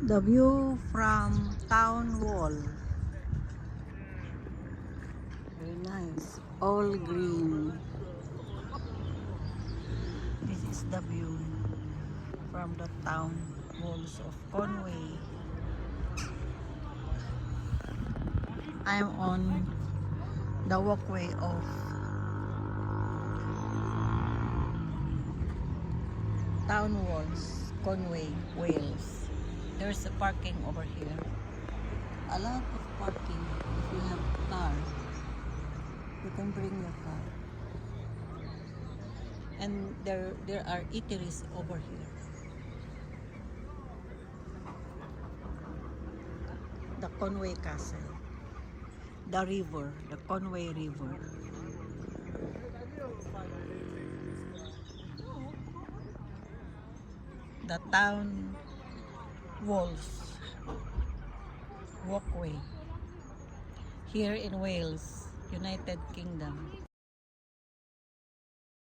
The view from town wall. Very nice. All green. This is the view from the town walls of Conway. I'm on the walkway of town walls, Conway, Wales. There's a parking over here. A lot of parking. If you have a car, you can bring your car. And there are eateries over here. The Conway Castle. The river, the Conway River. The town walls, walkway, here in Wales, United Kingdom.